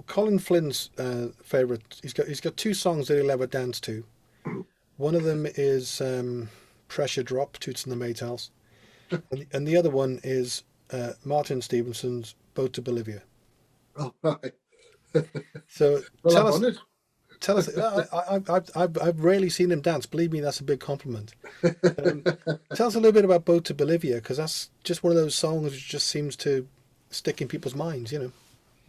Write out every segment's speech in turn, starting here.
Colin Flynn's favourite. He's got two songs that he'll ever dance to. One of them is "Pressure Drop," Toots and the Maytals, and the other one is Martin Stevenson's "Boat to Bolivia." Oh, right. So Well, I'm honoured. tell us. I've rarely seen him dance. Believe me, that's a big compliment. Um, Tell us a little bit about "Boat to Bolivia," because that's just one of those songs which just seems to stick in people's minds.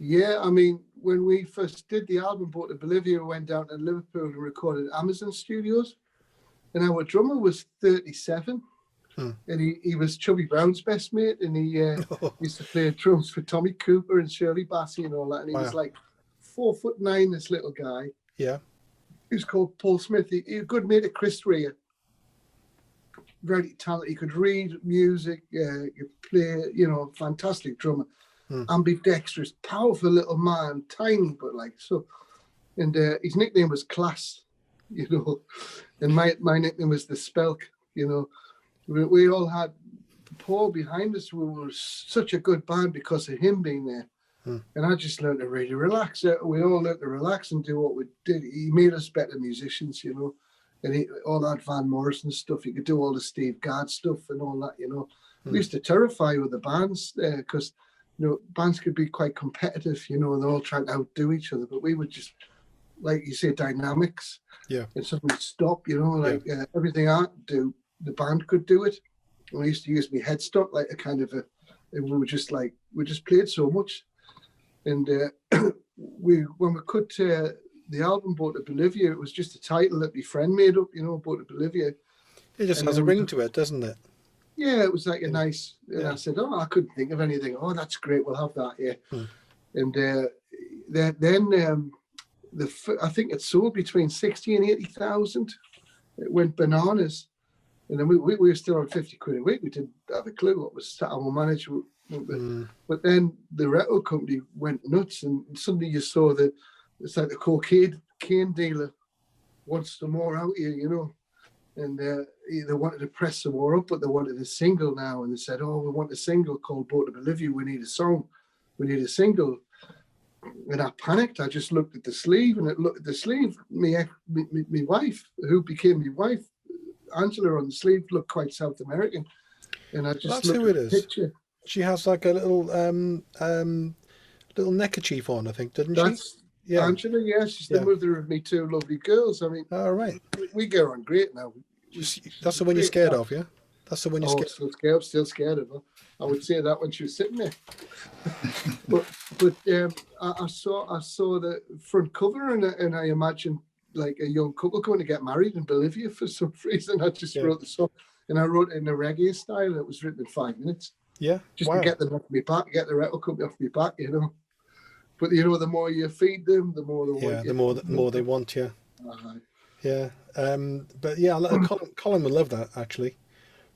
Yeah, I mean, when we first did the album, Bought to Bolivia, we went down to Liverpool and recorded at Amazon Studios. And our drummer was 37. Hmm. And he was Chubby Brown's best mate. And he used to play drums for Tommy Cooper and Shirley Bassey and all that. And he was Wow. like 4'9", this little guy. Yeah. He was called Paul Smith. He was a good mate of Chris Rea. Very talented. He could read music, he could play, fantastic drummer. Hmm. Ambidextrous, powerful little man, tiny, but like so. And his nickname was Class, and my nickname was the Spelk. We all had Paul behind us. We were such a good band because of him being there. And I just learned to really relax. We all learned to relax and do what we did. He made us better musicians, and all that Van Morrison stuff. He could do all the Steve Gadd stuff and all that, We used to terrify with the bands because, bands could be quite competitive, and they're all trying to outdo each other. But we would just, like you say, dynamics. Yeah. And something would stop, everything I do, the band could do it. And I used to use my headstock like a kind of and we just played so much. And when we cut the album Bought to Bolivia, it was just a title that my friend made up, Bought to Bolivia. It just has a ring to it, doesn't it? Yeah, it was like a nice, and I said, I couldn't think of anything. Oh, that's great, we'll have that, yeah. And then I think it sold between 60 and 80,000. It went bananas. And then we were still on 50 quid a week. We didn't have a clue what was sat on our management. But then the record company went nuts, and suddenly you saw it's like the cocaine dealer wants some more out here, And they wanted to press some more up, but they wanted a single now. And they said, we want a single called Boat to Bolivia. We need a song. We need a single. And I panicked. I just looked at the sleeve, and it looked at the sleeve. My wife, who became my wife, Angela, on the sleeve looked quite South American. And I just That's looked who at it the is. picture. She has like a little neckerchief on, I think, didn't she? That's Angela, yeah. She's the mother of me two lovely girls. I mean, all right. We get on great now. That's the one you're scared of, yeah? That's the one you're scared of. Still scared of her. I would say that when she was sitting there. but I saw the front cover, and I imagined like a young couple going to get married in Bolivia for some reason. I just wrote the song, and I wrote it in a reggae style. It was written in 5 minutes. Yeah, just to get them off me back, get the record company off me back, But the more you feed them, the more they want. Yeah, the more they want you. Yeah, but yeah, Colin would love that actually.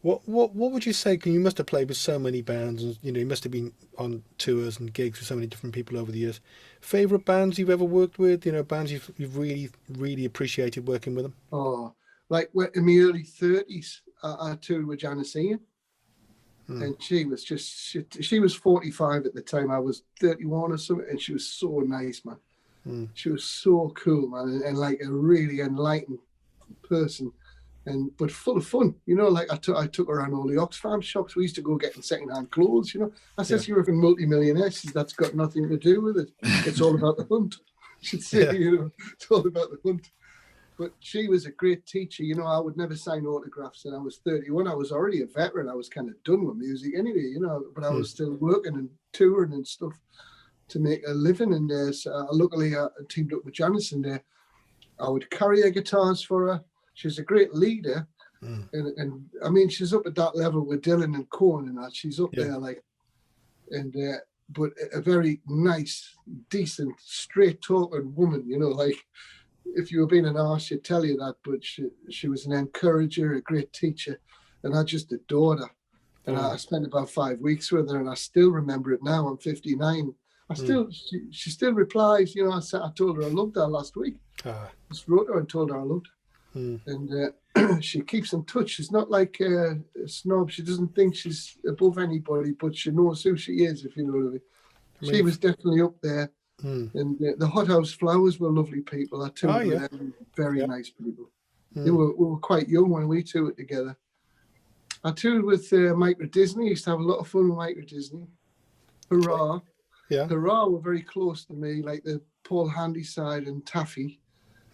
What would you say? You must have played with so many bands, and you must have been on tours and gigs with so many different people over the years. Favorite bands you've ever worked with? Bands you've really appreciated working with them. Oh, like in my early 30s, I toured with Janice Ian. And she was she was 45 at the time. I was 31 or something, and she was so nice, man. She was so cool, man, and like a really enlightened person, but full of fun. Like I took her around all the Oxfam shops. We used to go getting secondhand clothes. I said, "You're a multi-millionaire." She said, "That's got nothing to do with it. It's all about the hunt." She'd say, "It's all about the hunt." But she was a great teacher. I would never sign autographs, and I was 31. I was already a veteran. I was kind of done with music anyway, but I was still working and touring and stuff to make a living. And so luckily, I teamed up with Janice, and I would carry her guitars for her. She's a great leader. And I mean, she's up at that level with Dylan and Cohen and that. She's up there, but a very nice, decent, straight-talking woman, like... If you were being an arse, she'd tell you that, but she was an encourager, a great teacher, and I just adored her. And I spent about 5 weeks with her, and I still remember it now. I'm 59. She still replies. I told her I loved her last week. Just wrote her and told her I loved her. And she keeps in touch. She's not like a snob. She doesn't think she's above anybody, but she knows who she is, if you know what I mean. She was definitely up there. And the Hothouse Flowers were lovely people. I toured with them, very nice people. We were quite young when we toured together. I toured with Mike Disney. I used to have a lot of fun with Mike Disney. Hurrah. Yeah. Hurrah were very close to me, like the Paul Handyside and Taffy.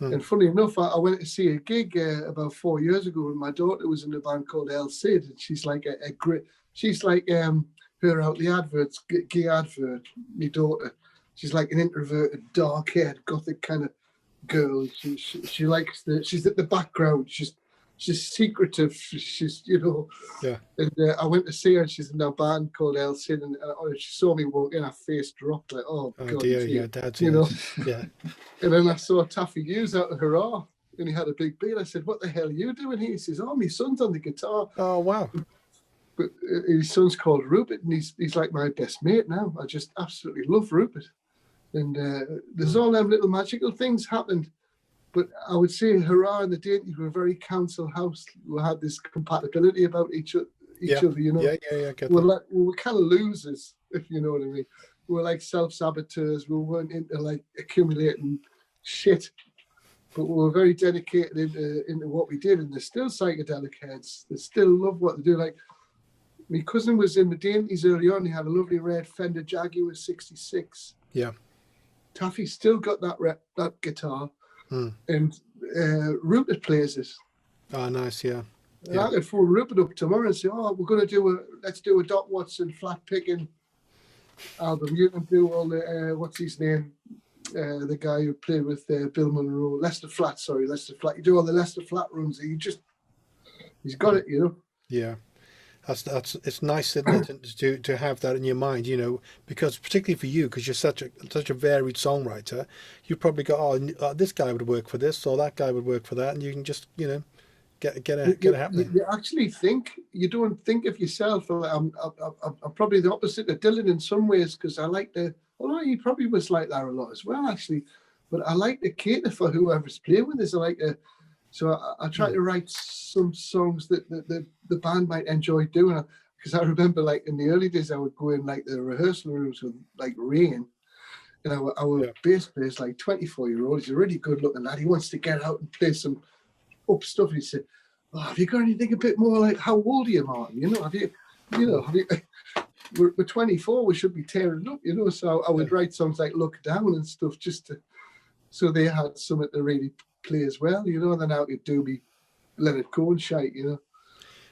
And funny enough, I went to see a gig about 4 years ago when my daughter was in a band called El Cid. And she's like a great, she's like her out the adverts, gay advert, my daughter. She's like an introverted, dark-haired, gothic kind of girl. She likes she's at the background. She's secretive. She's, you know. Yeah. And I went to see her, and she's in a band called El Cid, and she saw me walk in, her face dropped like, oh God, dear, yeah, Dad, you know. Yeah. And then I saw Taffy Hughes out of Hurrah, and he had a big beard. I said, "What the hell are you doing here?" He says, "Oh, my son's on the guitar." Oh wow. But his son's called Rupert, and he's like my best mate now. I just absolutely love Rupert. And there's all them little magical things happened. But I would say Hurrah and the Dainties were very council house. We had this compatibility about each other, you know. Yeah. We were kind of losers, if you know what I mean. We were like self-saboteurs. We weren't into like accumulating shit. But we were very dedicated into what we did. And they're still psychedelic heads. They still love what they do. Like, my cousin was in the Dainties early on. He had a lovely red Fender Jaguar 66. Yeah. Taffy still got that guitar, and Rupert plays it. Oh, nice, yeah. And I could phone Rupert up tomorrow and say, "Oh, we're going to let's do a Doc Watson flat picking album. You can do all the what's his name, the guy who played with Bill Monroe, Lester Flatt. You do all the Lester Flatt runs. He's got it, you know." Yeah. It's nice, isn't it, to have that in your mind, you know, because particularly for you, because you're such a varied songwriter, you've probably got this guy would work for this, or that guy would work for that, and you can just, you know, get it happening. You actually you don't think of yourself. I'm probably the opposite of Dylan in some ways, because I like although he probably was like that a lot as well, actually, but I like to cater for whoever's playing with us. So I try to write some songs that the band might enjoy doing. Because I remember, like, in the early days, I would go in, like, the rehearsal rooms with, like, Rain. And our bass player's, like, 24-year-old. He's a really good-looking lad. He wants to get out and play some up stuff. He said, "Oh, have you got anything a bit more like, how old are you, Martin? You know, we're 24. We should be tearing it up, you know." So I would write songs like Look Down and stuff so they had something to really play as well, you know. And then I could do me Leonard Cohen shite, you know.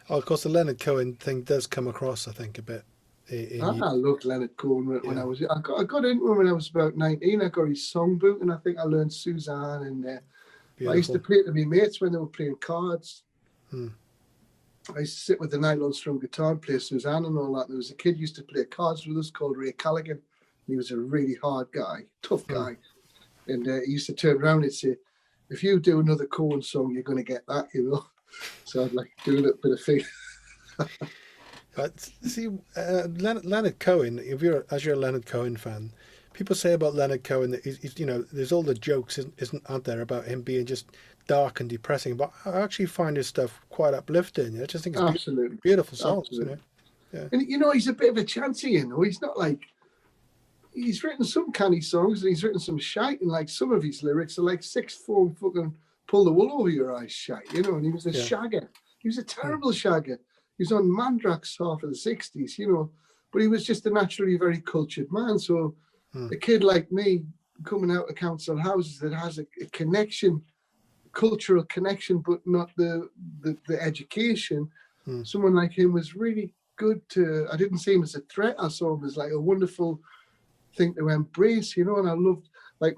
Oh, of course, the Leonard Cohen thing does come across, I think, a bit. I loved Leonard Cohen when I got into him when I was about 19. I got his songbook, and I think I learned Suzanne. And I used to play to my mates when they were playing cards. I used to sit with the nylon strum guitar and play Suzanne and all that. There was a kid who used to play cards with us called Ray Callaghan. He was a really hard guy, tough guy. And he used to turn around and say, "If you do another Cohen song, you're going to get that," you know. So I'd like do a little bit of thing. But see, Leonard Cohen, as you're a Leonard Cohen fan, people say about Leonard Cohen that he's, you know, there's all the jokes aren't there about him being just dark and depressing, but I actually find his stuff quite uplifting. I just think it's absolutely beautiful songs. Absolutely. You know? Yeah. And you know, he's a bit of a chancy, you know. He's not like, he's written some canny songs and he's written some shite, and like some of his lyrics are like sixth form fucking pull the wool over your eyes shite, you know. And he was a shagger. He was a terrible shagger. He was on Mandrax half of the 60s, you know, but he was just a naturally very cultured man. So a kid like me coming out of council houses that has a connection, cultural connection, but not the education, someone like him was really good to, I didn't see him as a threat. I saw him as like a wonderful thing to embrace, you know. And I loved, like,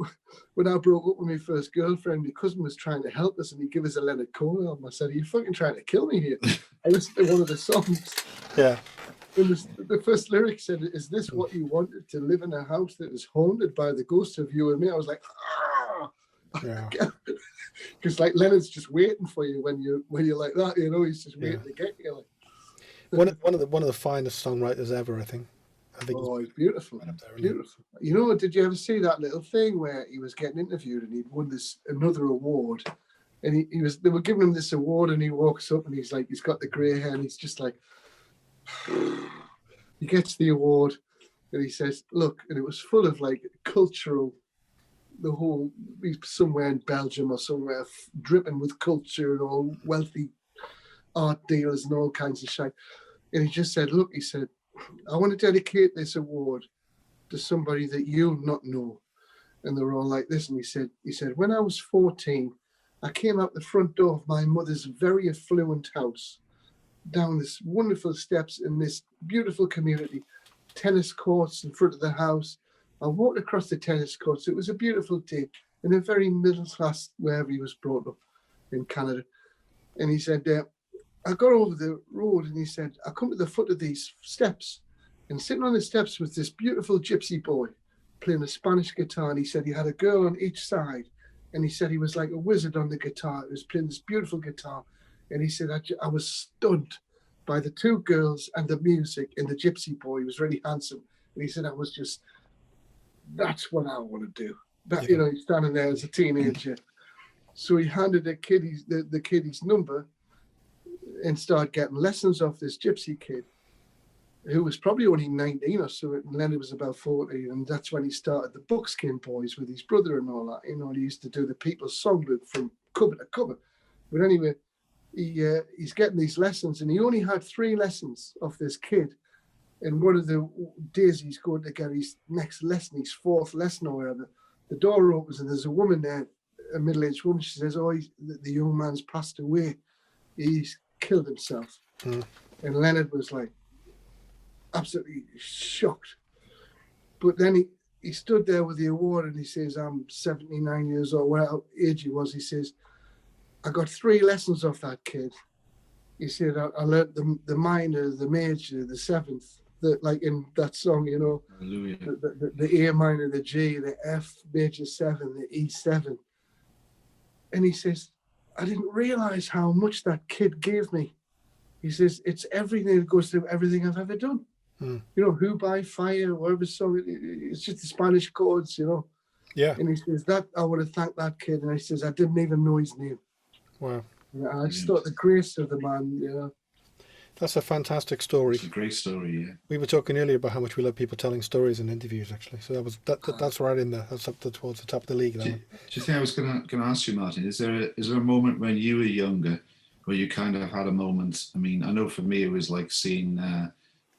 when I broke up with my first girlfriend, my cousin was trying to help us and he gave us a Leonard Cohen album. I said, "Are you fucking trying to kill me here?" I listened to one of the songs. Yeah. And the first lyric said, "Is this what you wanted, to live in a house that is haunted by the ghosts of you and me?" I was like, ah! Yeah. Because like Leonard's just waiting for you when you're like that, you know. He's just waiting to get you. Like. One of the finest songwriters ever, I think. Oh, he's beautiful. Beautiful. You know, did you ever see that little thing where he was getting interviewed and he'd won another award, and they were giving him this award, and he walks up and he's got the grey hair and he's just like, he gets the award And he says, look, and it was full of like cultural, the whole, somewhere in Belgium or somewhere, dripping with culture and all wealthy art dealers and all kinds of shit. And he just said, look, he said, I want to dedicate this award to somebody that you'll not know. And they were all like this. And he said, when I was 14, I came out the front door of my mother's very affluent house, down this wonderful steps in this beautiful community, tennis courts in front of the house. I walked across the tennis courts. It was a beautiful day in a very middle class, wherever he was brought up in Canada. And he said, I got over the road and he said, I come to the foot of these steps, and sitting on the steps was this beautiful gypsy boy playing a Spanish guitar. And he said he had a girl on each side. And he said he was like a wizard on the guitar. He was playing this beautiful guitar. And he said, I was stunned by the two girls and the music and the gypsy boy. He was really handsome. And he said, I was just, that's what I want to do. That, Yeah. you know, he's standing there as a teenager. So he handed the kid his number and started getting lessons off this gypsy kid, who was probably only 19 or so, and Leonard was about 40, and that's when he started the Buckskin Boys with his brother and all that. You know, he used to do the People's Songbook from cover to cover. But anyway, he's getting these lessons, and he only had 3 lessons off this kid. And one of the days he's going to get his next lesson, his 4th lesson or whatever, the door opens and there's a woman there, a middle-aged woman. She says, oh, the young man's passed away. He's killed himself. And Leonard was like, absolutely shocked. But then he stood there with the award and he says, I'm 79 years old, whatever age he was. He says, I got 3 lessons off that kid. He said, I learned the minor, the major, the 7th, like in that song, you know, the A minor, the G, the F major 7, the E7. And he says, I didn't realize how much that kid gave me. He says, it's everything that goes through everything I've ever done. You know, Who by Fire, whatever song, it's just the Spanish chords, you know. Yeah. And he says, that I want to thank that kid. And he says, I didn't even know his name. Wow. Yeah, I just thought the grace of the man, you know. That's a fantastic story. It's a great story, yeah. We were talking earlier about how much we love people telling stories in interviews, actually. So that's right in there. That's up towards the top of the league. Do you think I was going to ask you, Martin? Is there a moment when you were younger where you kind of had a moment? I mean, I know for me it was like seeing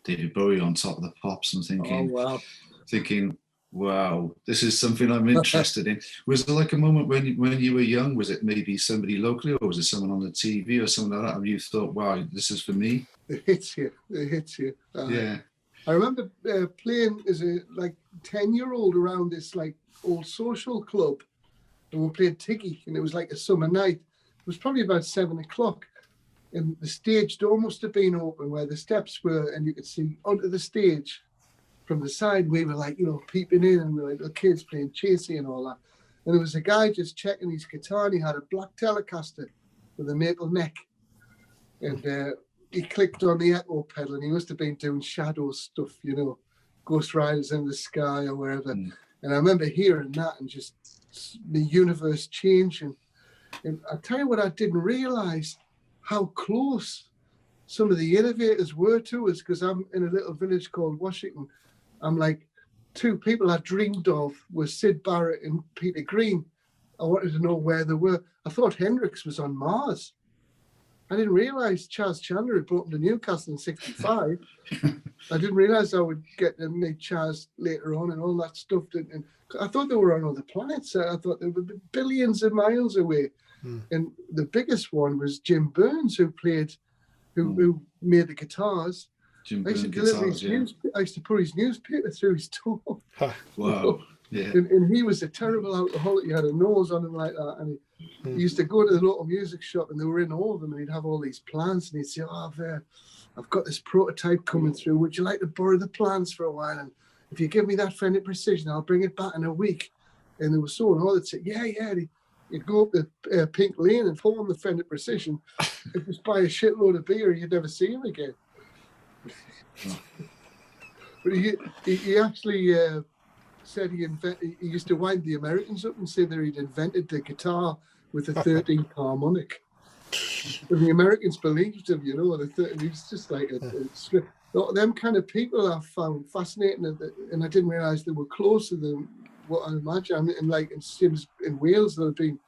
David Bowie on Top of the Pops and thinking, wow, this is something I'm interested in. Was there like a moment when you were young? Was it maybe somebody locally, or was it someone on the TV or something like that? And you thought, wow, this is for me? It hits you. Yeah. I remember playing as a 10-year-old around this like old social club, and we played Tiggy, and it was like a summer night. It was probably about 7 o'clock, and the stage door must have been open where the steps were, and you could see onto the stage. From the side, we were like, you know, peeping in, and we were like the kids playing chasey and all that. And there was a guy just checking his guitar, and he had a black Telecaster with a maple neck. And he clicked on the echo pedal, and he must have been doing shadow stuff, you know, Ghost Riders in the Sky or wherever. And I remember hearing that and just the universe changing. And I tell you what, I didn't realize how close some of the innovators were to us, because I'm in a little village called Washington. I'm like, 2 people I dreamed of were Sid Barrett and Peter Green. I wanted to know where they were. I thought Hendrix was on Mars. I didn't realize Chaz Chandler had brought him to Newcastle in 65. I didn't realize I would get to meet Chaz later on and all that stuff. And I thought they were on other planets. I thought they were billions of miles away. And the biggest one was Jim Burns, who made the guitars. I used to put his newspaper through his door. Wow. Yeah. And he was a terrible alcoholic. He had a nose on him like that. And he used to go to the local music shop, and they were in all of them, and he'd have all these plans, and he'd say, oh, I've got this prototype coming through. Would you like to borrow the plans for a while? And if you give me that Fender Precision, I'll bring it back in a week. And they were so and all, they'd say, yeah. You'd go up the Pink Lane and pull on the Fender Precision and just buy a shitload of beer, you'd never see him again. But he actually said he used to wind the Americans up and say that he'd invented the guitar with a 13th harmonic. And the Americans believed him, you know. He was just like a them kind of people I found fascinating, and I didn't realise they were closer than what I imagined. I mean, and like in Wales, there have been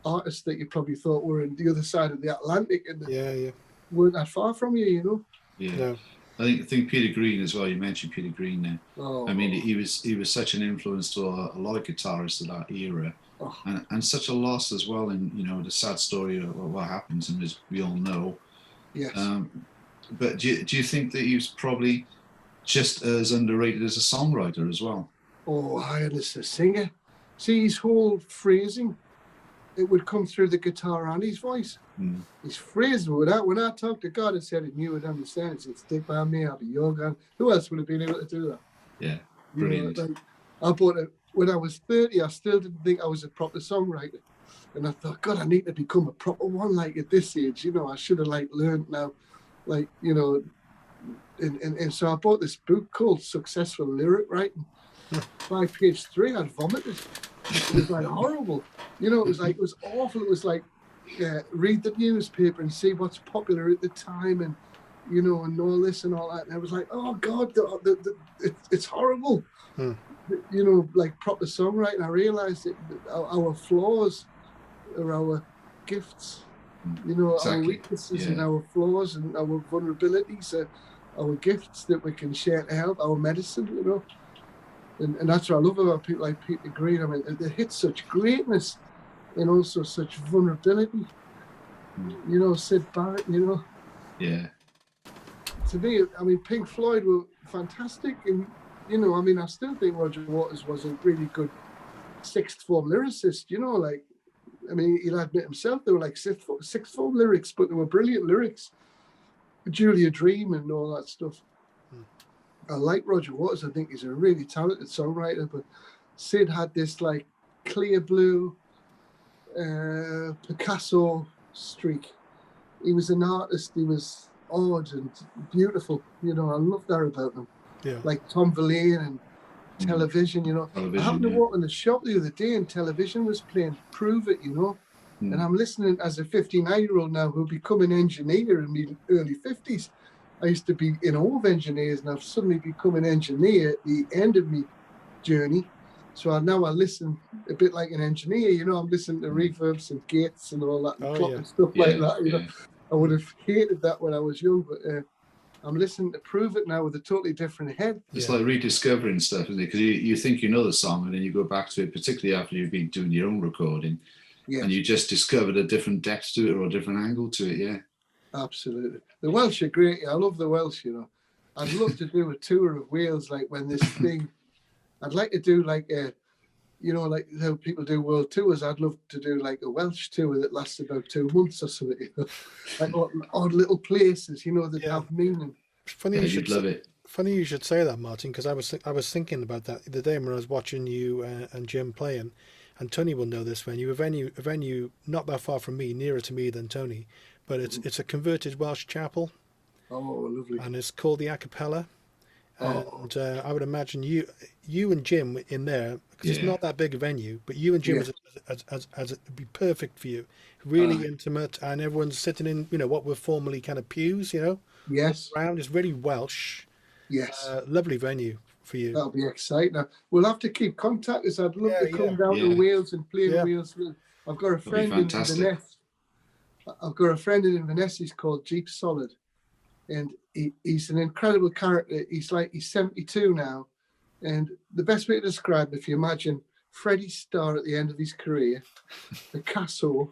artists that you probably thought were on the other side of the Atlantic, and Yeah. weren't that far from you, you know. Yeah. No. I think Peter Green as well. You mentioned Peter Green there. Oh, I mean, he was such an influence to a lot of guitarists of that era, and such a loss as well. And you know, the sad story of what happens, and as we all know. yes. But do you think that he was probably just as underrated as a songwriter as well? Oh, I as a singer. See, his whole phrasing, it would come through the guitar and his voice. His phrasing would out. When I talked to God, I said, if you would understand, it's stick by me, I'll be your God. Who else would have been able to do that? Yeah, brilliant. You know, like, I bought it when I was 30. I still didn't think I was a proper songwriter. And I thought, God, I need to become a proper one, like at this age. You know, I should have like learned now, like, you know, and so I bought this book called Successful Lyric Writing. By page 3, I'd vomited. It was like horrible. You know, it was awful. It was like, read the newspaper and see what's popular at the time, and, you know, and all this and all that. And I was like, oh God, it's horrible. You know, like proper songwriting. I realized that our flaws are our gifts. You know, Exactly. our weaknesses and our flaws and our vulnerabilities are our gifts that we can share to help, our medicine, you know. And that's what I love about people like Peter Green. I mean, they hit such greatness and also such vulnerability. You know, Sid Barrett, you know. Yeah. To me, I mean, Pink Floyd were fantastic. And, you know, I mean, I still think Roger Waters was a really good sixth form lyricist, you know, like, I mean, he'll admit himself, they were like sixth form lyrics, but they were brilliant lyrics. Julia Dream and all that stuff. I like Roger Waters. I think he's a really talented songwriter, but Sid had this like clear blue Picasso streak. He was an artist. He was odd and beautiful. You know, I love that about him. Yeah. Like Tom Verlaine and Television, you know. I happened to walk in the shop the other day and Television was playing Prove It, you know. And I'm listening as a 59-year-old now who'll become an engineer in my early 50s. I used to be in awe of engineers, and I've suddenly become an engineer at the end of my journey. So now I listen a bit like an engineer, you know. I'm listening to reverbs and gates and all that, and clock and stuff like that. You know, I would have hated that when I was young, but I'm listening to Prove It now with a totally different head. It's like rediscovering stuff, isn't it? Because you think you know the song, and then you go back to it, particularly after you've been doing your own recording, and you just discovered a different depth to it or a different angle to it. Yeah. Absolutely. The Welsh are great. I love the Welsh, you know. I'd love to do a tour of Wales, like when this thing, I'd like to do like a, you know, like how people do world tours. I'd love to do like a Welsh tour that lasts about 2 months or something, you know? Like odd little places, you know, that have meaning. Funny you'd love it. Funny you should say that, Martin, because I was thinking about that the day when I was watching you and Jim playing, and Tony will know this venue, a venue not that far from me, nearer to me than Tony. But it's a converted Welsh chapel. Oh, lovely. And it's called the Acapella. And I would imagine you and Jim in there, because it's not that big a venue, but you and Jim as it'd be perfect for you. Really intimate, and everyone's sitting in, you know, what were formerly kind of pews, you know. Yes. Around. It's really Welsh. Yes. Lovely venue for you. That'll be exciting. Now, we'll have to keep contact, as I'd love to come down to Wales and play in Wales. I've got a friend in Inverness. I've got a friend in Inverness. He's called Jeep Solid, and he's an incredible character. He's 72 now, and the best way to describe him, if you imagine Freddie Starr at the end of his career, Picasso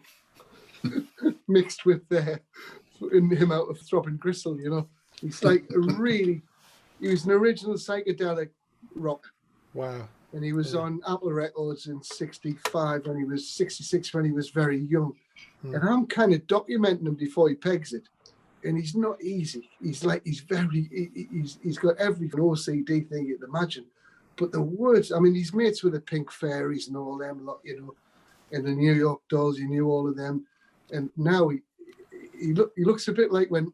mixed with him out of Throbbing Gristle, you know. He's like he was an original psychedelic rock. Wow. And he was on Apple Records in 65, and he was 66 when he was very young. And I'm kind of documenting him before he pegs it. And he's not easy. He's got every OCD thing you'd imagine. But the words, I mean, he's mates with the Pink Fairies and all them lot, you know, and the New York Dolls, he knew all of them. And now he looks a bit like when,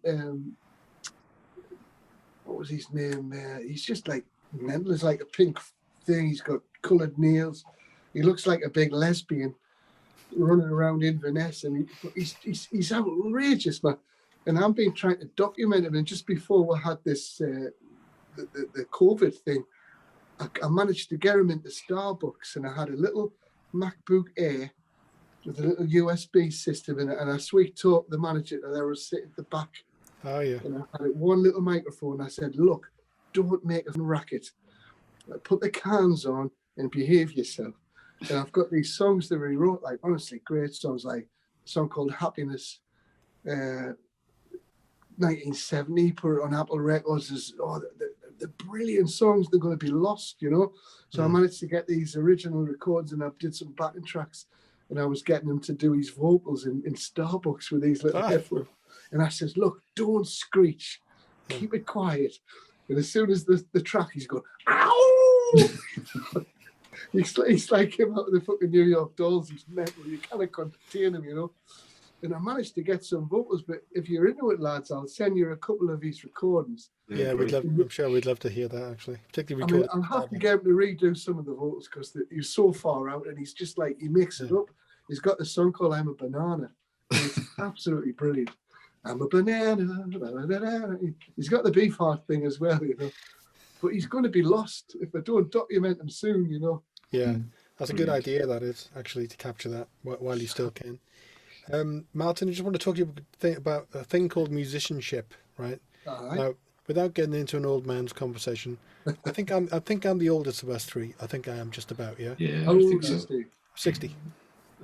what was his name? He's just like mental. It's like a pink thing. He's got coloured nails. He looks like a big lesbian running around Inverness, and he's outrageous, man. And I've been trying to document it. And just before we had this, the COVID thing, I managed to get him into Starbucks, and I had a little MacBook Air with a little USB system in it, and I sweet talked the manager that I was sitting at the back. Oh yeah. And I had one little microphone. I said, look, don't make a racket. Put the cans on and behave yourself. And I've got these songs that he wrote, like, honestly, great songs, like a song called Happiness, 1970, put it on Apple Records. The brilliant songs, they're going to be lost, you know? So I managed to get these original records, and I did some backing tracks, and I was getting him to do his vocals in Starbucks with these little headphones. And I says, look, don't screech, keep it quiet. And as soon as the track, he's going, ow! He's like him out of the fucking New York Dolls. He's mental. You can't contain him, you know. And I managed to get some vocals, but if you're into it, lads, I'll send you a couple of his recordings. Yeah, I'm sure we'd love to hear that, actually. Particularly I mean, I'll have to get him to redo some of the vocals because he's so far out, and he's just like, he makes it up. He's got the song called I'm a Banana. And it's absolutely brilliant. I'm a banana. He's got the Beefheart thing as well, you know. But he's going to be lost if I don't document him soon, you know. Yeah, that's a good idea, that is, actually, to capture that while you still can. Martin, I just want to talk to you about a thing called musicianship, right? Now, without getting into an old man's conversation, I think I'm the oldest of us three. I think I am just about, yeah? Yeah, I think so. 60.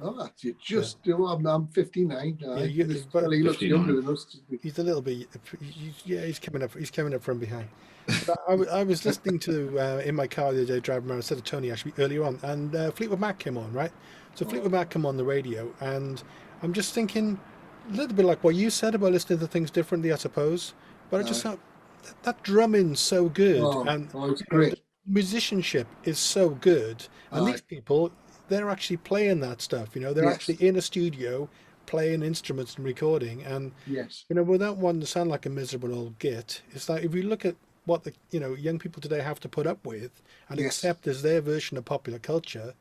Oh, you just do. I'm 59. Yeah, he looks younger than us. He's a little bit. He's coming up. He's coming up from behind. But I was listening to in my car the other day driving around. I said to Tony actually earlier on, and Fleetwood Mac came on, right? So Fleetwood Mac come on the radio, and I'm just thinking a little bit like what you said about listening to things differently, I suppose. But I just thought that drumming's so good, and it's great. Musicianship is so good, and these people, they're actually playing that stuff, you know, they're actually in a studio playing instruments and recording, and you know, without wanting to sound like a miserable old git, it's like if you look at what the young people today have to put up with and accept as their version of popular culture,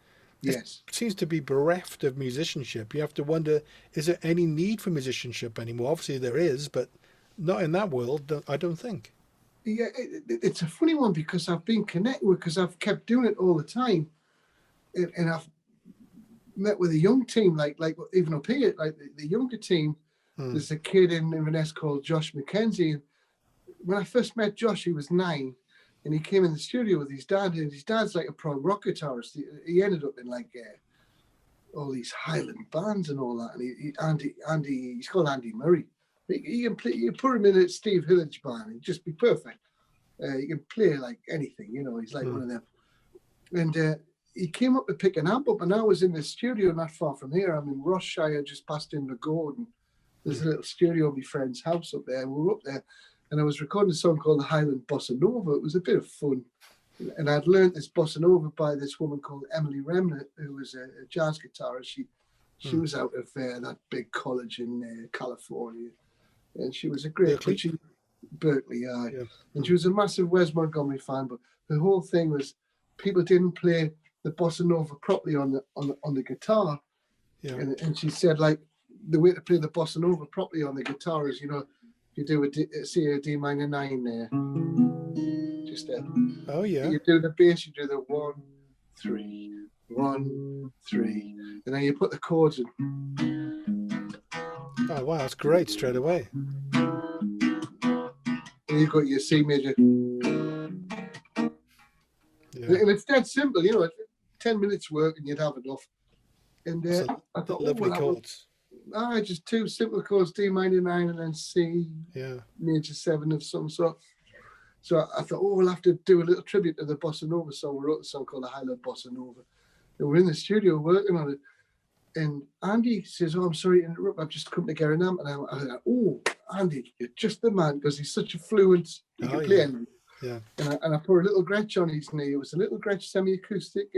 it seems to be bereft of musicianship. You have to wonder, is there any need for musicianship anymore? Obviously there is, but not in that world, I don't think. Yeah, it's a funny one because I've been connected with, because I've kept doing it all the time, and I've met with a young team, like even up here, like the younger team. There's a kid in Inverness called Josh McKenzie. And when I first met Josh, he was 9, and he came in the studio with his dad, and his dad's like a prog rock guitarist. He ended up in like all these Highland bands and all that. And Andy, he's called Andy Murray. He can play. You put him in a Steve Hillage band, he'd just be perfect. He can play like anything, you know. He's like one of them. And he came up to pick an amp up, and I was in the studio not far from here. I'm in Rossshire, just past in the Gordon. There's a little studio at my friend's house up there. We were up there, and I was recording a song called the Highland Bossa Nova. It was a bit of fun. And I'd learned this Bossa Nova by this woman called Emily Remnant, who was a jazz guitarist. She was out of that big college in California. And she was a great teacher. Berkeley, and she was a massive Wes Montgomery fan. But the whole thing was people didn't play the Bossa Nova properly on the guitar. Yeah. And she said, like, the way to play the Bossa Nova properly on the guitar is, you know, you do a D minor 9 there. Just there. Oh yeah. You do the bass, you do the 1, 3, 1, 3, and then you put the chords in. Oh wow, that's great straight away. And you've got your C major. Yeah. And it's dead simple, you know, 10 minutes work and you'd have enough. And I thought, lovely chords. Just 2 simple chords, D minor 9 and then C major 7 of some sort. So I thought, we'll have to do a little tribute to the Bossa Nova song. We wrote a song called the Highland Bossa Nova. And we're in the studio working on it. And Andy says, I'm sorry to interrupt, I've just come to get an amp. And I was like, Andy, you're just the man, because he's such a fluent, he can play anything. Yeah. And I put a little Gretsch on his knee. It was a little Gretsch semi-acoustic,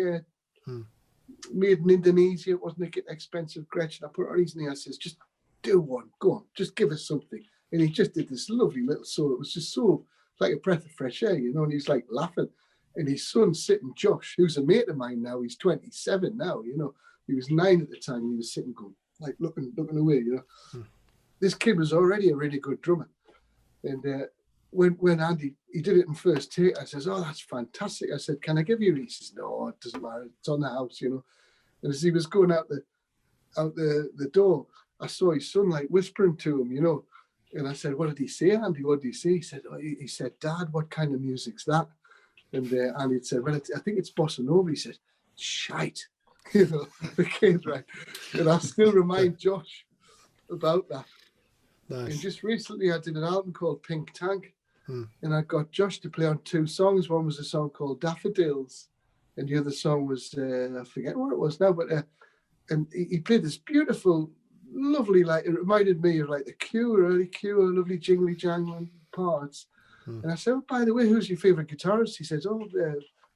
made in Indonesia. It wasn't an expensive Gretsch. And I put it on his knee. I says, just do one. Go on, just give us something. And he just did this lovely little solo. It was just so like a breath of fresh air, you know. And he's like laughing. And his son's sitting, Josh, who's a mate of mine now. He's 27 now, you know. He was 9 at the time, and he was sitting going, like looking away, you know. this kid was already a really good drummer. And when Andy, he did it in first take, I says, "Oh, that's fantastic." I said, "Can I give you?" He says, "No, it doesn't matter. It's on the house, you know." And as he was going out the door, I saw his son like whispering to him, you know. And I said, "What did he say, Andy? What did he say?" He said, he said, "Dad, what kind of music's that?" And Andy said, "Well, I think it's bossa nova." He said, "Shite," you know, the kid, right? And I still remind Josh about that. Nice. And just recently, I did an album called Pink Tank, and I got Josh to play on 2 songs. One was a song called Daffodils, and the other song was I forget what it was now, but and he played this beautiful, lovely, like, it reminded me of like the Cure, early Cure, lovely jingly jangling parts. And I said, "Oh, by the way, who's your favorite guitarist?" He says, "Oh,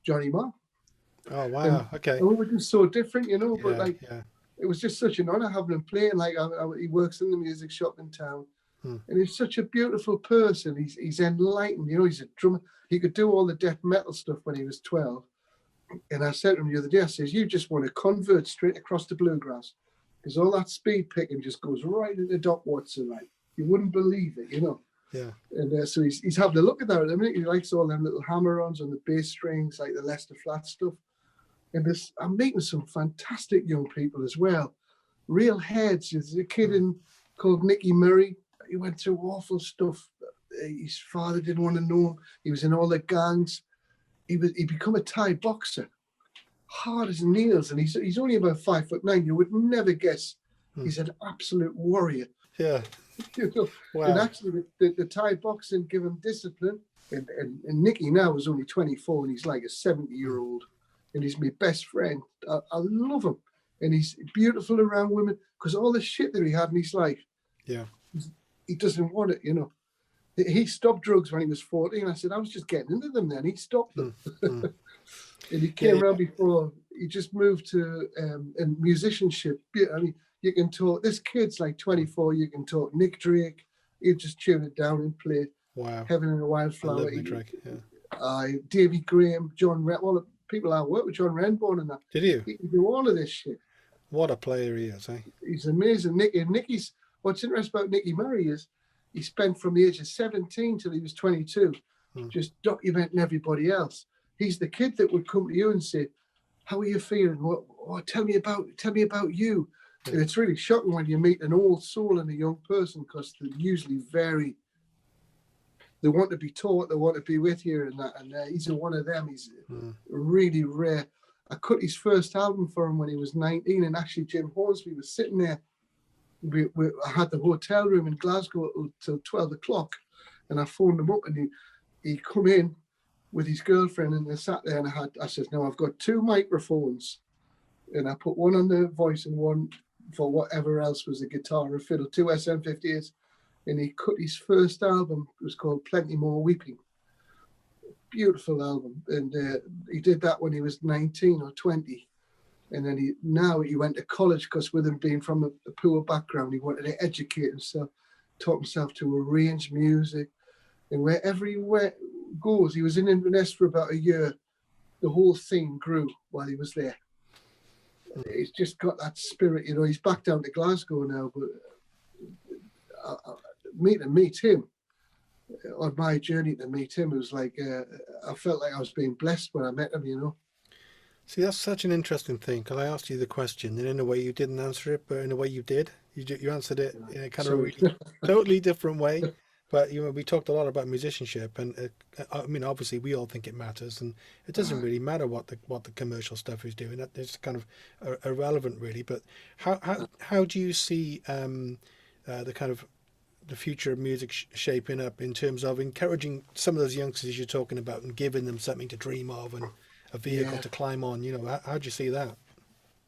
Johnny Marr." Oh wow, And, okay. and we were just so different, you know. Yeah, but like, yeah. it was just such an honor having him playing. Like, he works in the music shop in town, and he's such a beautiful person. He's enlightened, you know. He's a drummer. He could do all the death metal stuff when he was 12. And I said to him the other day, I says, "You just want to convert straight across to bluegrass, because all that speed picking just goes right into Doc Watson, like you wouldn't believe it, you know." Yeah. And so he's having a look at that at the minute. He likes all them little hammer-ons on the bass strings, like the Lester Flat stuff. And I'm meeting some fantastic young people as well, real heads. There's a kid called Nicky Murray. He went through awful stuff. His father didn't want to know him. He was in all the gangs. He become a Thai boxer, hard as nails, and he's only about 5'9". You would never guess he's an absolute warrior. Yeah. You know? Wow. And actually, the Thai boxing give him discipline. And Nicky now is only 24, and he's like a 70-year-old, and he's my best friend. I love him, and he's beautiful around women, because all the shit that he had in his life, he doesn't want it, you know. He stopped drugs when he was 14. I said, I was just getting into them then. He stopped them. And he came around before. He just moved to musicianship. I mean, you can talk. This kid's like 24. You can talk Nick Drake. You just tune it down and play. Wow. Heaven and a I Wildflower. love Nick Drake. Yeah. Davy Graham, John Wren. All the people I work with, John Renborn and that. Did you? He can do all of this shit. What a player he is, eh? He's amazing. Nicky's. What's interesting about Nicky Murray is he spent from the age of 17 till he was 22 just documenting everybody else. He's the kid that would come to you and say, "How are you feeling? Tell me about you." Yeah. And it's really shocking when you meet an old soul and a young person, because they're usually they want to be taught, they want to be with you, and that. And he's one of them. He's really rare. I cut his first album for him when he was 19, and actually Jim Hornsby was sitting there. I had the hotel room in Glasgow till 12 o'clock, and I phoned him up, and he come in with his girlfriend, and they sat there, and I said, "No, I've got 2 microphones, and I put one on the voice and one for whatever else was a guitar or fiddle, 2 SM58s, and he cut his first album. It was called Plenty More Weeping. Beautiful album, and he did that when he was 19 or 20. And then he went to college, because with him being from a poor background, he wanted to educate himself, taught himself to arrange music. And wherever he goes, he was in Inverness for about a year. The whole thing grew while he was there. He's just got that spirit, you know. He's back down to Glasgow now, but meet him on my journey to meet him, it was like I felt like I was being blessed when I met him, you know. See, that's such an interesting thing, because I asked you the question, and in a way you didn't answer it, but in a way you did. You answered it in a kind of really totally different way. But we talked a lot about musicianship, and I mean, obviously we all think it matters, and it doesn't really matter what the commercial stuff is doing. It's kind of irrelevant, really. But how do you see the kind of the future of music shaping up in terms of encouraging some of those youngsters you're talking about and giving them something to dream of and a vehicle to climb on? How do you see that?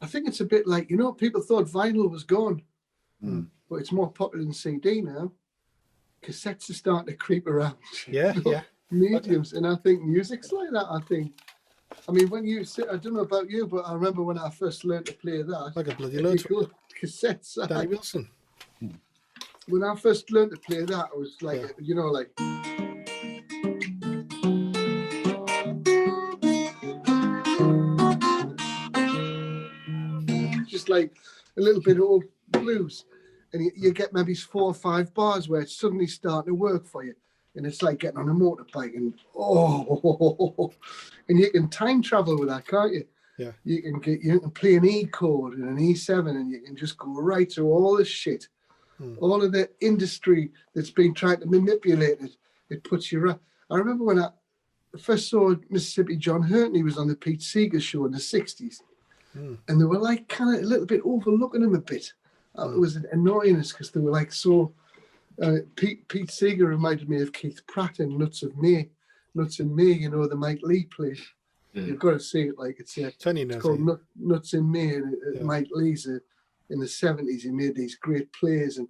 I think it's a bit like, people thought vinyl was gone, but it's more popular than CD now. Cassettes are starting to creep around. Yeah. Mediums, and I think music's like that. I mean, when you sit, I don't know about you, but I remember when I first learned to play that. Like a bloody load. Cassettes. Danny Wilson. When I first learned to play that, I was like, like. Just like a little bit of old blues. and you get maybe 4 or 5 bars where it's suddenly starting to work for you. And it's like getting on a motorbike and and you can time travel with that, can't you? Yeah. You can play an E chord and an E7 and you can just go right through all this shit. All of the industry that's been trying to manipulate it, it puts you right. I remember when I first saw Mississippi John Hurt, he was on the Pete Seeger show in the 60s. And they were like kind of a little bit overlooking him a bit. It was annoying us because they were like so... Pete Seeger reminded me of Keith Pratt in Nuts and May, you know, the Mike Lee play. Yeah. You've got to see it like it's called Nuts and May. And Mike Lee's in the 70s. He made these great plays, and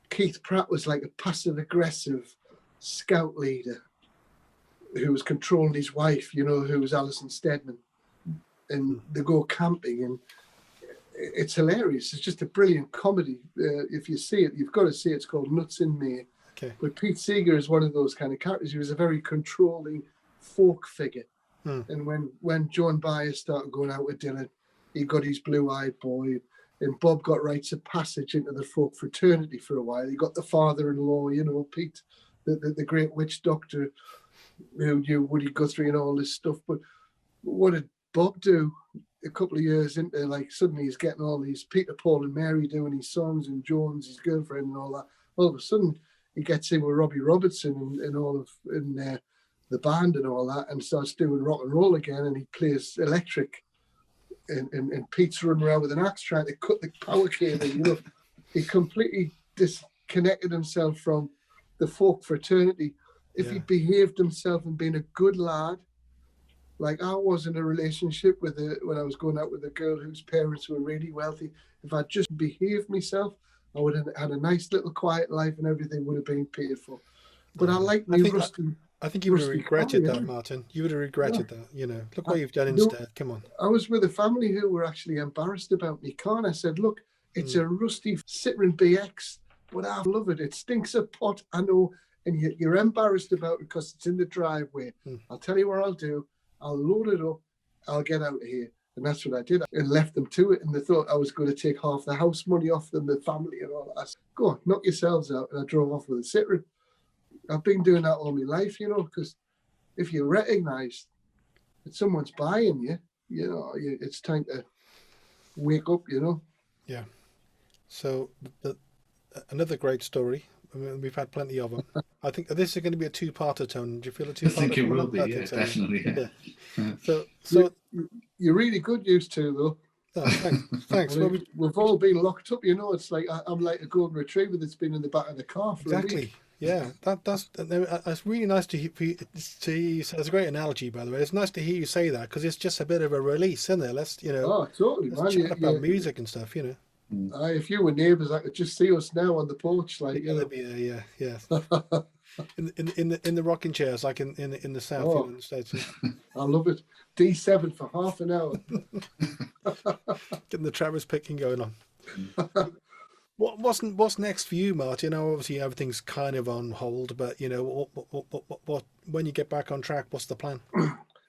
Keith Pratt was like a passive-aggressive scout leader who was controlling his wife, you know, who was Alison Steadman, and they go camping and. It's hilarious. It's just a brilliant comedy. If you see it, you've got to see it. It's called Nuts in May. Okay. But Pete Seeger is one of those kind of characters. He was a very controlling folk figure. And when Joan Baez started going out with Dylan, he got his blue-eyed boy. And Bob got rites of passage into the folk fraternity for a while. He got the father-in-law, you know, Pete, the great witch doctor who knew Woody Guthrie and all this stuff. But what did Bob do? A couple of years into, like, suddenly he's getting all these Peter, Paul and Mary doing his songs and Jones, his girlfriend and all that. All of a sudden he gets in with Robbie Robertson and all of the band and all that and starts doing rock and roll again, and he plays electric and Pete's running around with an axe trying to cut the power cable, you know. He completely disconnected himself from the folk fraternity. If he behaved himself and been a good lad, like I was in a relationship with when I was going out with a girl whose parents were really wealthy. If I just behaved myself, I would have had a nice little quiet life and everything would have been paid for. But I like me rusty. I think you would have regretted that, Martin. You would have regretted that, you know. Look what you've done instead. Come on. I was with a family who were actually embarrassed about me car, and I said, look, it's a rusty Citroen BX, but I love it. It stinks of pot, I know, and you're embarrassed about it because it's in the driveway. I'll tell you what I'll do. I'll load it up, I'll get out of here. And that's what I did. And left them to it. And they thought I was going to take half the house money off them, the family and all that. I said, go on, knock yourselves out. And I drove off with a Citroen. I've been doing that all my life, you know, because if you recognise that someone's buying you, you know, it's time to wake up, you know. Yeah. So another great story. I mean, we've had plenty of them. I think this is going to be a two-parter, Tone. Do you feel a two-parter? I think it will be, yeah, so. Definitely. Yeah. So you're really good used to, though. Oh, thanks. Well, we've all been locked up, you know. It's like I'm like a golden retriever that's been in the back of the car for a week. Yeah, that's really nice to hear you say. It's a great analogy, by the way. It's nice to hear you say that because it's just a bit of a release, isn't it? Let's, you know. Oh, totally, let's chat about music and stuff, you know. If you were neighbours, I could just see us now on the porch, like, you know. Yeah. in the rocking chairs, like in the south, you know, in the States. I love it. D7 for half an hour. Getting the Travis picking going on. What's next for you, Martin? You know, obviously everything's kind of on hold, but you know, what when you get back on track, what's the plan?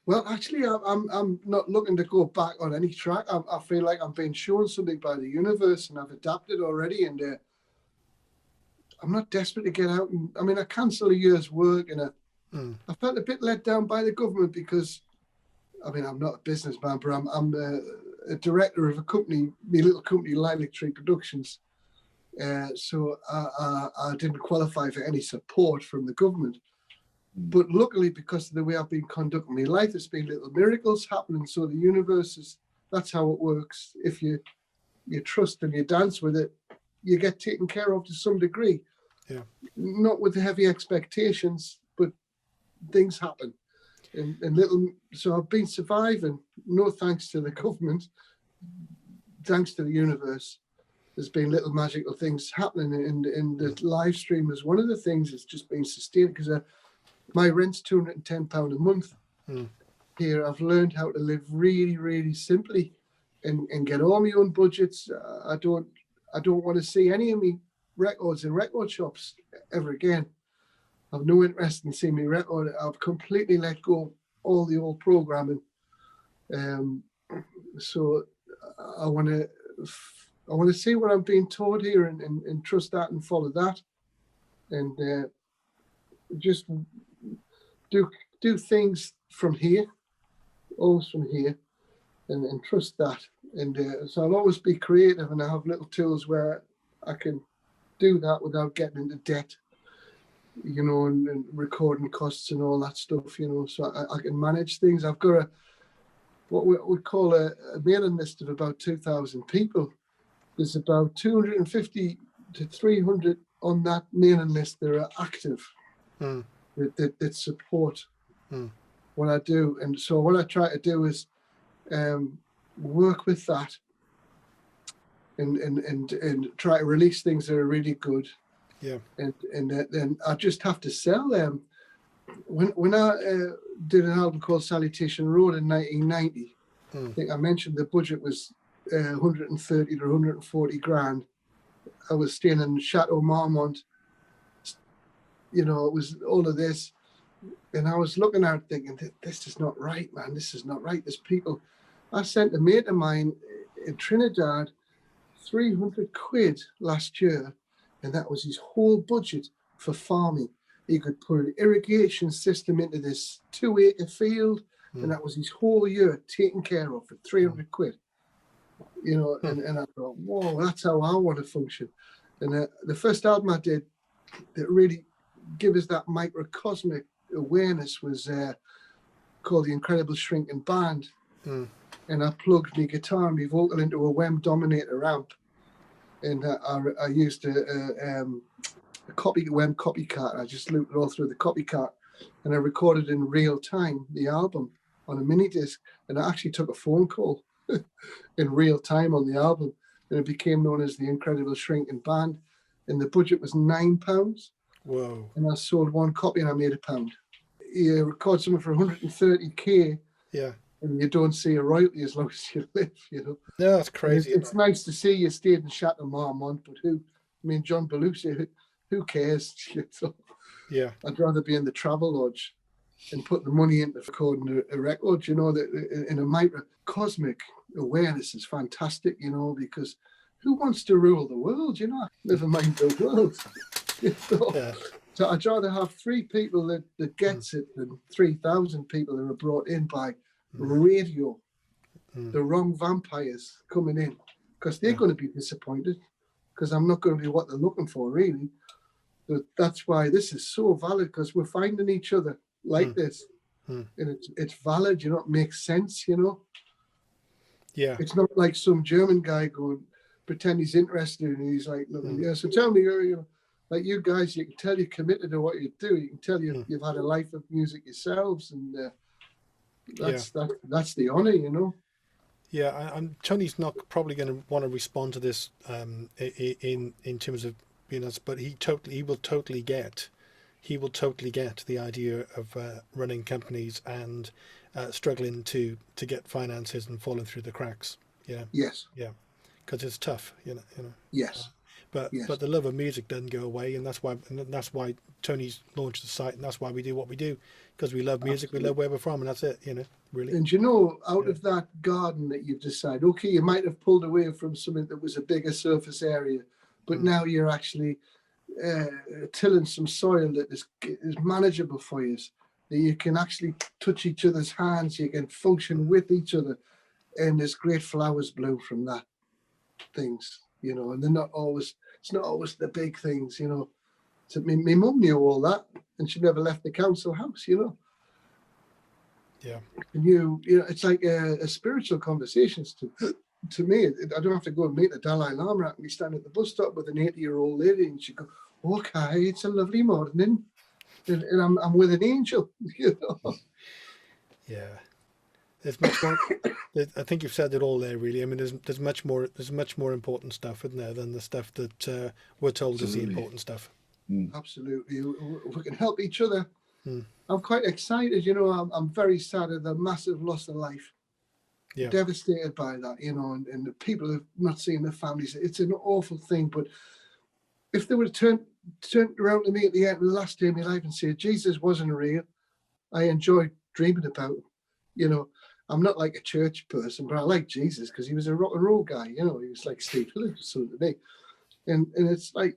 Well, actually, I'm not looking to go back on any track. I feel like I'm being shown something by the universe, and I've adapted already. And I'm not desperate to get out. I mean, I cancelled a year's work, and I felt a bit let down by the government because, I mean, I'm not a businessman, but I'm a director of a company, my little company, Lilac Tree Productions. So I didn't qualify for any support from the government. But luckily, because of the way I've been conducting my life, there's been little miracles happening. So the universe that's how it works. If you trust and you dance with it, you get taken care of to some degree. Yeah. Not with the heavy expectations, but things happen. So I've been surviving, no thanks to the government, thanks to the universe. There's been little magical things happening, and the live stream is one of the things that's just been sustained because my rent's £210 a month. Here, I've learned how to live really, really simply and get all my own budgets. I don't want to see any of me records in record shops ever again. I've no interest in seeing me record. I've completely let go all the old programming. So I want to I want to see what I'm being taught here and trust that and follow that, and just do things from here, always from here, and trust that. And so I'll always be creative, and I have little tools where I can do that without getting into debt, you know, and recording costs and all that stuff, you know, so I can manage things. I've got what we call a mailing list of about 2,000 people. There's about 250 to 300 on that mailing list that are active, that support what I do. And so what I try to do is work with that and try to release things that are really good. Yeah. And then I just have to sell them. When I did an album called Salutation Road in 1990, I think I mentioned the budget was 130 to 140 grand. I was staying in Chateau Marmont. You know, it was all of this. And I was looking at it thinking, this is not right, man. This is not right. There's people. I sent a mate of mine in Trinidad 300 quid last year, and that was his whole budget for farming. He could put an irrigation system into this 2-acre field, and that was his whole year taken care of for 300 quid. You know, and I thought, whoa, that's how I want to function. And the first album I did that really gave us that microcosmic awareness was called The Incredible Shrinking Band. And I plugged my guitar and my vocal into a WEM Dominator amp, and I used a WEM copycat. I just looped it all through the copycat, and I recorded in real time the album on a mini disc, and I actually took a phone call in real time on the album, and it became known as The Incredible Shrinking Band. And the budget was £9. Whoa! And I sold one copy and I made £1. You record something for 130k. Yeah. And you don't see a royalty as long as you live, you know. No, that's crazy. It's nice to see you stayed in Chateau Marmont, but John Belushi, who cares? Yeah. I'd rather be in the Travelodge and put the money into recording a record, you know, that in a microcosmic awareness is fantastic, you know, because who wants to rule the world, you know? Never mind the world. You know? Yeah. So I'd rather have 3 people that gets it than 3,000 people that are brought in by radio, the wrong vampires coming in, because they're going to be disappointed, because I'm not going to be what they're looking for, really. But that's why this is so valid, because we're finding each other like this, and it's valid, you know, it makes sense, you know. Yeah. It's not like some German guy going, pretend he's interested, and he's like, look, yeah, so tell me, you know, like you guys, you can tell you're committed to what you do. You can tell you've had a life of music yourselves, and that's the honor, you know. Yeah, Tony's not probably going to want to respond to this in terms of being us, but he will totally get the idea of running companies and struggling to get finances and falling through the cracks. Yeah. Yes. Yeah, because it's tough, you know. Yes. But the love of music doesn't go away, and that's why Tony's launched the site, and that's why we do what we do, because we love music. Absolutely. We love where we're from, and that's it, you know, really. And you know, out of that garden that you've decided, okay, you might have pulled away from something that was a bigger surface area, but now you're actually tilling some soil that is manageable for you, that you can actually touch each other's hands, you can function with each other, and there's great flowers bloom from that things, you know, and it's not always the big things, you know. So my mum knew all that, and she never left the council house, you know. Yeah. And you know, it's like a spiritual conversations to me. I don't have to go and meet the Dalai Lama. I can be standing at the bus stop with an 80-year-old lady, and she go, "Okay, it's a lovely morning," and I'm with an angel, you know. Yeah. There's much more. I think you've said it all there, really. I mean, there's much more important stuff, isn't there, than the stuff that we're told is the important stuff. Absolutely. We can help each other. I'm quite excited, you know. I'm very sad at the massive loss of life. Yeah. Devastated by that, you know, and the people have not seen their families. It's an awful thing, but if they would have turned around to me at the end of the last day of my life and said, Jesus wasn't real, I enjoyed dreaming about him, you know, I'm not like a church person, but I like Jesus because he was a rock and roll guy. He was like Steve Phillips or something to me. And it's like,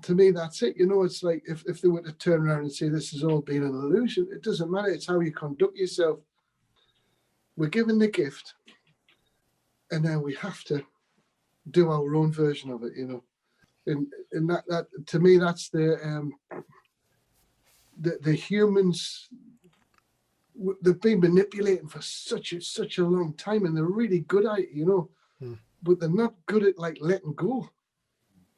to me, that's it. It's like if they were to turn around and say this has all been an illusion, it doesn't matter. It's how you conduct yourself. We're given the gift, and then we have to do our own version of it. And that to me, that's the humans. They've been manipulating for such a long time, and they're really good at it, but they're not good at like letting go.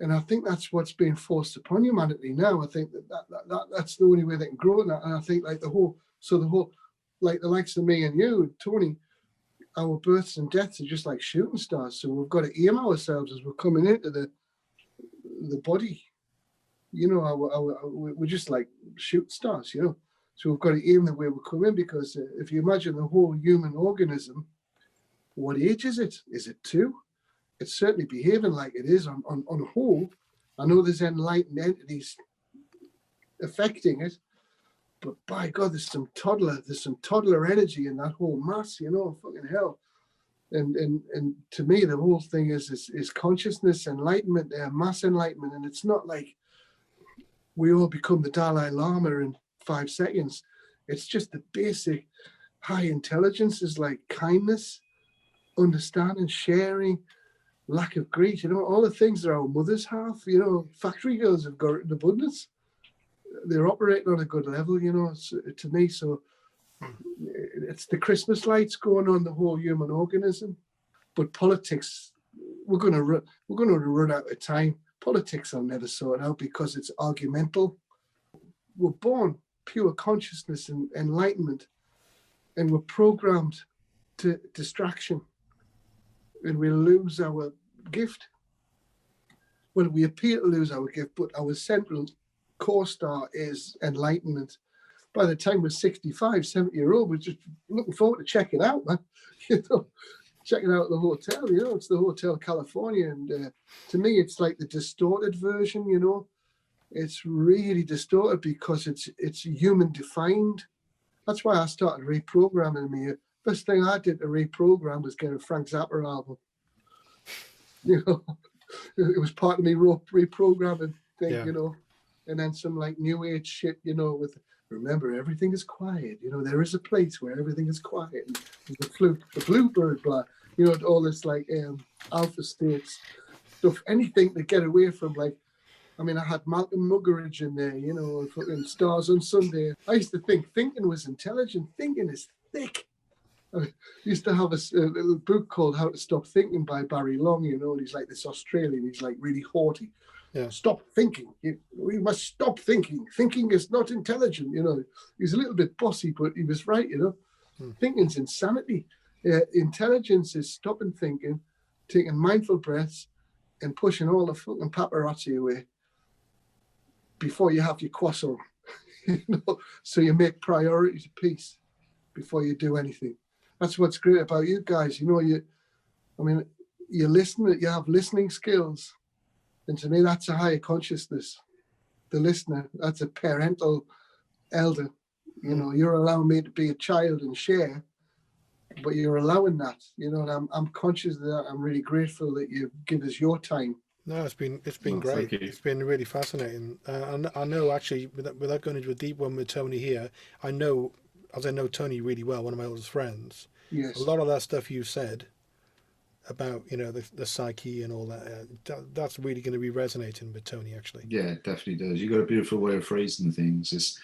And I think that's what's being forced upon humanity now. I think that's the only way they can grow in that. And I think like the whole like the likes of me and you and Tony, our births and deaths are just like shooting stars. So we've got to aim ourselves as we're coming into the body. We're just like shooting stars. So we've got to aim the way we come in, because if you imagine the whole human organism, what age is it? Is it 2? It's certainly behaving like it is on a whole. I know there's enlightened entities affecting it, but by God, there's some toddler energy in that whole mass, fucking hell. And to me, the whole thing is consciousness, enlightenment, mass enlightenment. And it's not like we all become the Dalai Lama in 5 seconds. It's just the basic high intelligences like kindness, understanding, sharing, lack of greed, all the things that our mothers have. Factory girls have got it in abundance. They're operating on a good level, to me. So it's the Christmas lights going on the whole human organism. But politics, we're going to run out of time. Politics will never sort out because it's argumental. We're born pure consciousness and enlightenment, and we're programmed to distraction, and we lose our gift. Well, we appear to lose our gift, but our central core star is enlightenment. By the time we're 65, 70-year-old, we're just looking forward to checking out, man. Checking out the hotel, it's the Hotel California. And to me, it's like the distorted version, It's really distorted because it's human defined. That's why I started reprogramming me. First thing I did to reprogram was get a Frank Zappa album. It was part of me reprogramming thing, and then some like new age shit, with remember everything is quiet. There is a place where everything is quiet. And the flute, the bluebird, all this like alpha states stuff. Anything to get away from like. I had Malcolm Muggeridge in there, fucking Stars on Sunday. I used to think thinking was intelligent. Thinking is thick. I used to have a little book called How to Stop Thinking by Barry Long, and he's like this Australian. He's like really haughty. Yeah. Stop thinking. We must stop thinking. Thinking is not intelligent, He's a little bit bossy, but he was right, Thinking's insanity. Intelligence is stopping thinking, taking mindful breaths, and pushing all the fucking paparazzi away before you have your croissant, so you make priority to peace before you do anything. That's what's great about you guys. You listen, you have listening skills. And to me, that's a higher consciousness. The listener, that's a parental elder. You're allowing me to be a child and share, but you're allowing that, and I'm conscious of that. I'm really grateful that you give us your time. No, it's been great. It's been really fascinating. I know actually, without going into a deep one with Tony here, I know Tony really well, one of my oldest friends. Yes. A lot of that stuff you said about the psyche and all that, that's really going to be resonating with Tony actually. Yeah, it definitely does. You got a beautiful way of phrasing things. It's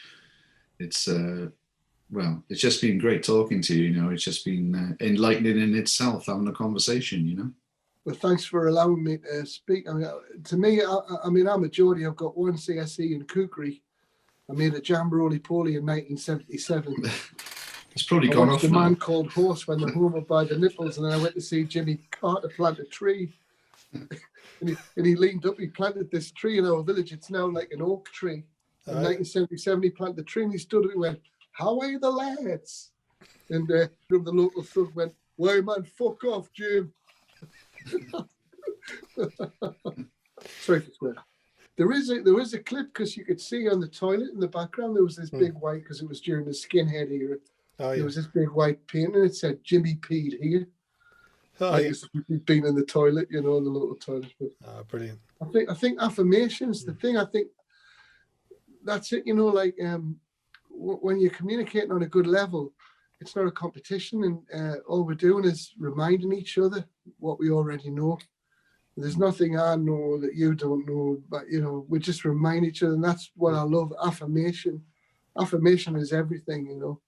just been great talking to you. It's just been enlightening in itself, having a conversation. Well, thanks for allowing me to speak. To me, I'm a Geordie. I've got 1 CSE in Kukri. I made a jam roly-poly in 1977. It's probably gone off now. now. A man called Horse when the home by the nipples, and then I went to see Jimmy Carter plant a tree. and he leaned up, he planted this tree in our village. It's now like an oak tree. In 1977, he planted the tree, and he stood up and went, "How are the lads?" And from the local thug went, "Why, man, fuck off, Jim." Sorry for swearing. There is a clip because you could see on the toilet in the background there was this big white, because it was during the skinhead era. Oh There yeah. was this big white painting. It said Jimmy peed here. Oh I yeah. used to be being in the toilet, you know, in the local toilet. But Oh, brilliant. I think affirmations the thing. I think that's it. You know, like when you're communicating on a good level, it's not a competition, and all we're doing is reminding each other what we already know. There's nothing I know that you don't know, but you know, we just remind each other, and that's what I love. Affirmation is everything, you know.